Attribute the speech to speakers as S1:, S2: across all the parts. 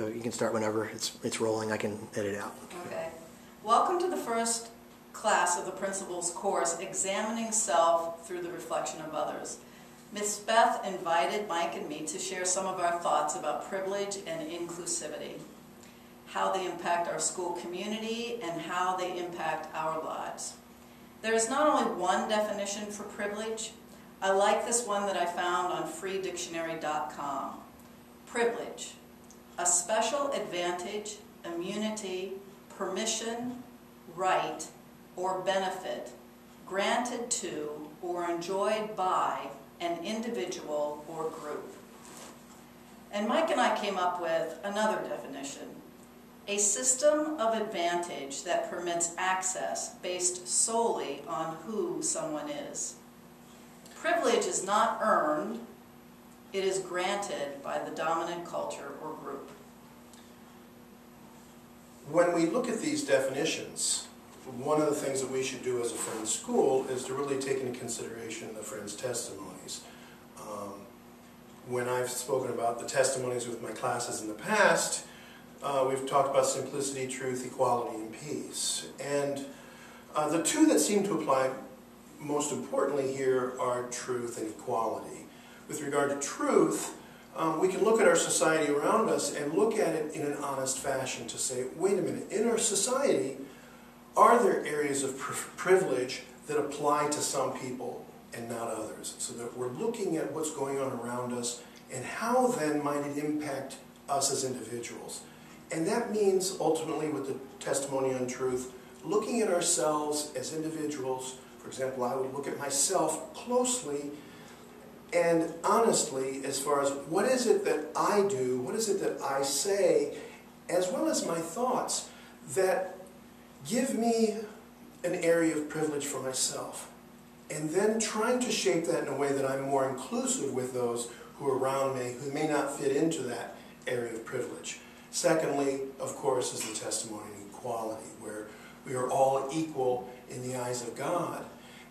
S1: So you can start whenever it's rolling. I can edit out.
S2: Okay. Welcome to the first class of the Principals course, Examining Self Through the Reflection of Others. Miss Beth invited Mike and me to share some of our thoughts about privilege and inclusivity, how they impact our school community, and how they impact our lives. There is not only one definition for privilege. I like this one that I found on freedictionary.com. Privilege: a special advantage, immunity, permission, right, or benefit granted to or enjoyed by an individual or group. And Mike and I came up with another definition: a system of advantage that permits access based solely on who someone is. Privilege is not earned, it is granted by the dominant culture or group.
S3: When we look at these definitions, one of the things that we should do as a Friends school is to really take into consideration the Friends testimonies. When I've spoken about the testimonies with my classes in the past, we've talked about simplicity, truth, equality, and peace. And the two that seem to apply most importantly here are truth and equality. With regard to truth, we can look at our society around us and look at it in an honest fashion to say, wait a minute, in our society, are there areas of privilege that apply to some people and not others? So that we're looking at what's going on around us and how then might it impact us as individuals. And that means ultimately with the testimony on truth, looking at ourselves as individuals. For example, I would look at myself closely and honestly as far as what is it that I do, what is it that I say, as well as my thoughts that give me an area of privilege for myself. And then trying to shape that in a way that I'm more inclusive with those who are around me who may not fit into that area of privilege. Secondly, of course, is the testimony of equality, where we are all equal in the eyes of God,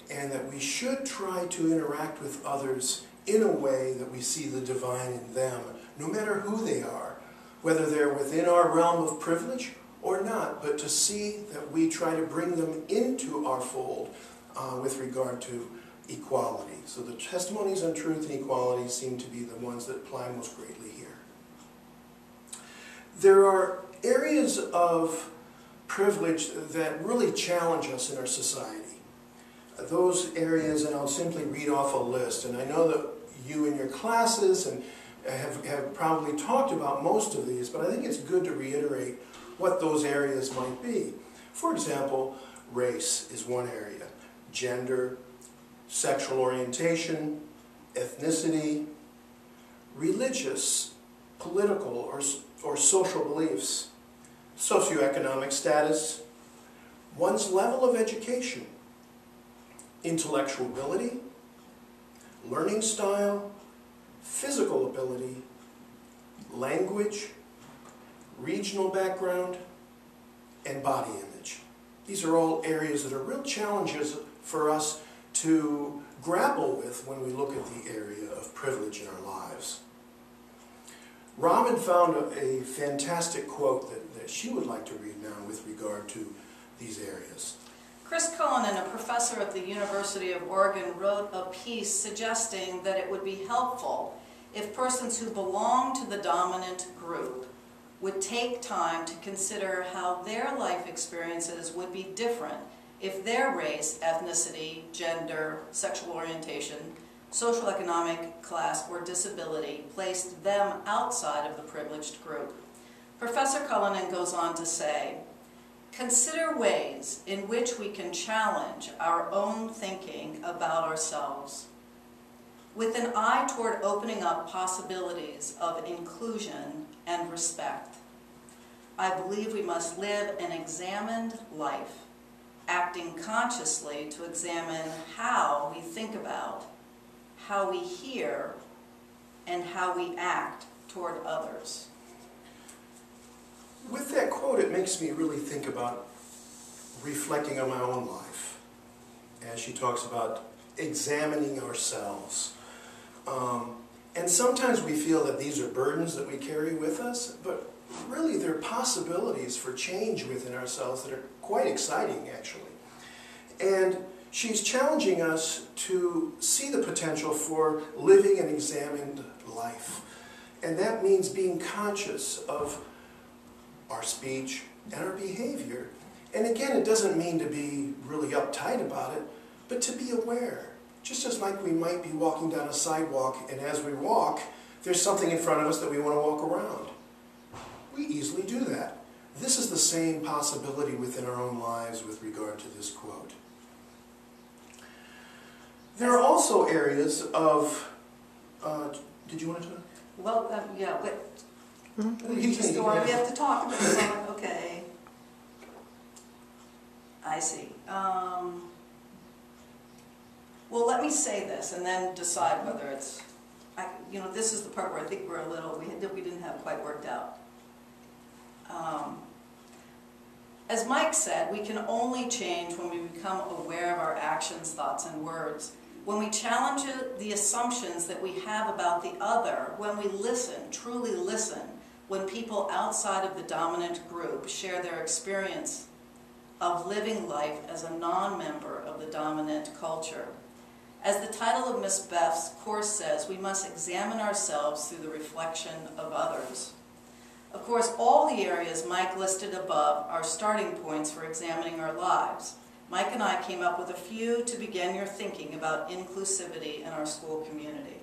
S3: and that we should try to interact with others in a way that we see the divine in them, no matter who they are, whether they're within our realm of privilege or not, but to see that we try to bring them into our fold with regard to equality. So the testimonies on truth and equality seem to be the ones that apply most greatly here. There are areas of privilege that really challenge us in our society. Those areas, and I'll simply read off a list, and I know that you in your classes and have probably talked about most of these, but I think it's good to reiterate what those areas might be. For example, race is one area, gender, sexual orientation, ethnicity, religious, political, or social beliefs, socioeconomic status, one's level of education, intellectual ability, learning style, physical ability, language, regional background, and body image. These are all areas that are real challenges for us to grapple with when we look at the area of privilege in our lives. Robin found a fantastic quote that she would like to read now with regard to these areas.
S2: Chris Cullinan, a professor at the University of Oregon, wrote a piece suggesting that it would be helpful if persons who belong to the dominant group would take time to consider how their life experiences would be different if their race, ethnicity, gender, sexual orientation, social economic class, or disability placed them outside of the privileged group. Professor Cullinan goes on to say, consider ways in which we can challenge our own thinking about ourselves, with an eye toward opening up possibilities of inclusion and respect. I believe we must live an examined life, acting consciously to examine how we think about, how we hear, and how we act toward others.
S3: With that quote, it makes me really think about reflecting on my own life as she talks about examining ourselves. And sometimes we feel that these are burdens that we carry with us, but really there are possibilities for change within ourselves that are quite exciting, actually. And she's challenging us to see the potential for living an examined life. And that means being conscious of our speech and our behavior. And again, it doesn't mean to be really uptight about it, but to be aware. Just as like we might be walking down a sidewalk, and as we walk, there's something in front of us that we want to walk around. We easily do that. This is the same possibility within our own lives with regard to this quote. There are also areas of, did you want to talk?
S2: Well, yeah, but
S3: We
S2: we have to talk about it. Okay. I see. Well, let me say this and then decide whether it's, this is the part where I think we're a little, we didn't have quite worked out. As Mike said, we can only change when we become aware of our actions, thoughts, and words. When we challenge the assumptions that we have about the other, when we listen, truly listen, when people outside of the dominant group share their experience of living life as a non-member of the dominant culture. As the title of Miss Beth's course says, we must examine ourselves through the reflection of others. Of course, all the areas Mike listed above are starting points for examining our lives. Mike and I came up with a few to begin your thinking about inclusivity in our school community.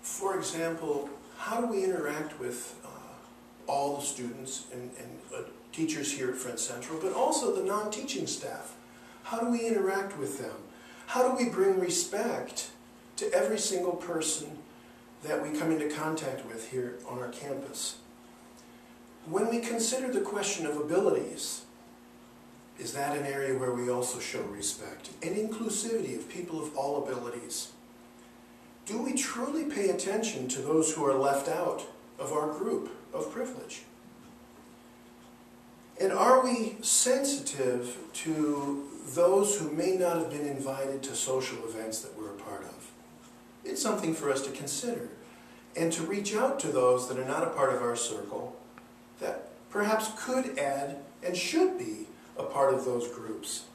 S3: For example, how do we interact with all the students and teachers here at Friends Central, but also the non-teaching staff? How do we interact with them? How do we bring respect to every single person that we come into contact with here on our campus? When we consider the question of abilities, is that an area where we also show respect and inclusivity of people of all abilities? Do we truly pay attention to those who are left out of our group of privilege? And are we sensitive to those who may not have been invited to social events that we're a part of? It's something for us to consider and to reach out to those that are not a part of our circle that perhaps could add and should be a part of those groups.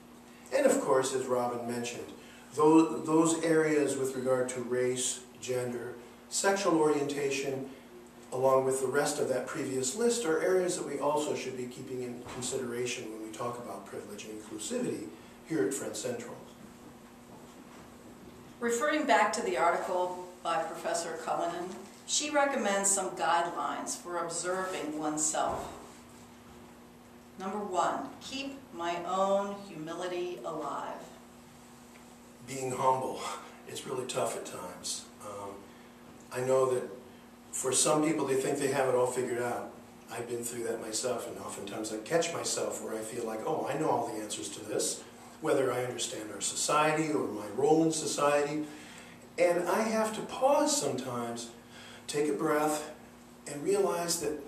S3: And of course, as Robin mentioned, those areas with regard to race, gender, sexual orientation, along with the rest of that previous list, are areas that we also should be keeping in consideration when we talk about privilege and inclusivity here at Friends Central.
S2: Referring back to the article by Professor Cullinan, she recommends some guidelines for observing oneself. Number 1, keep my own humility alive.
S3: Being humble, it's really tough at times. I know that for some people they think they have it all figured out. I've been through that myself, and oftentimes I catch myself where I feel like, oh, I know all the answers to this, whether I understand our society or my role in society. And I have to pause sometimes, take a breath, and realize that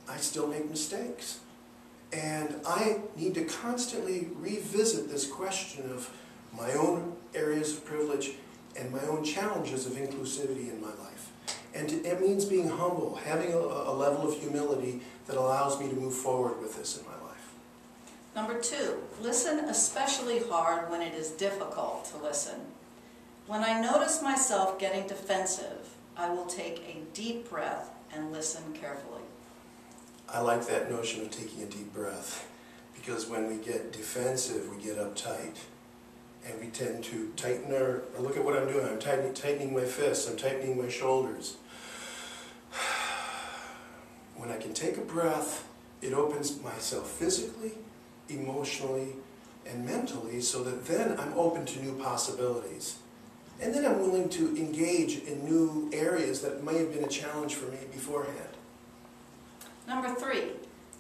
S3: I still make mistakes. And I need to constantly revisit this question of my own areas of privilege and my own challenges of inclusivity in my life. And it means being humble, having a level of humility that allows me to move forward with this in my life.
S2: Number 2, listen especially hard when it is difficult to listen. When I notice myself getting defensive, I will take a deep breath and listen carefully.
S3: I like that notion of taking a deep breath, because when we get defensive, we get uptight. And we tend to tighten our, look at what I'm doing, I'm tightening my fists, I'm tightening my shoulders. When I can take a breath, it opens myself physically, emotionally, and mentally, so that then I'm open to new possibilities. And then I'm willing to engage in new areas that may have been a challenge for me beforehand.
S2: Number 3,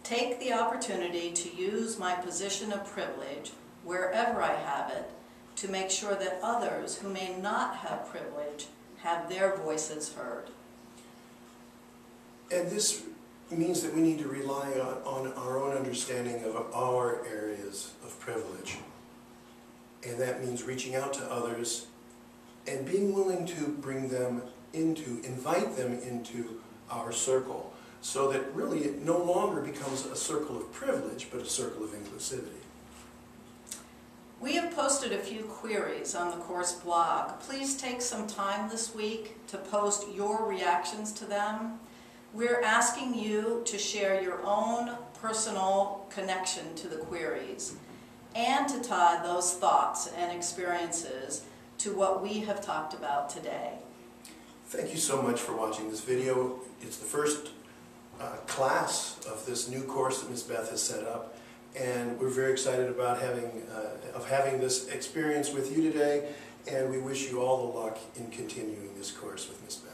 S2: take the opportunity to use my position of privilege, wherever I have it, to make sure that others who may not have privilege have their voices heard.
S3: And this means that we need to rely on our own understanding of our areas of privilege. And that means reaching out to others and being willing to bring them into, invite them into our circle. so that really it no longer becomes a circle of privilege, but a circle of inclusivity.
S2: We have posted a few queries on the course blog. Please take some time this week to post your reactions to them. We're asking you to share your own personal connection to the queries and to tie those thoughts and experiences to what we have talked about today.
S3: Thank you so much for watching this video. It's the first class of this new course that Ms. Beth has set up, and we're very excited about having this experience with you today, and we wish you all the luck in continuing this course with Ms. Beth.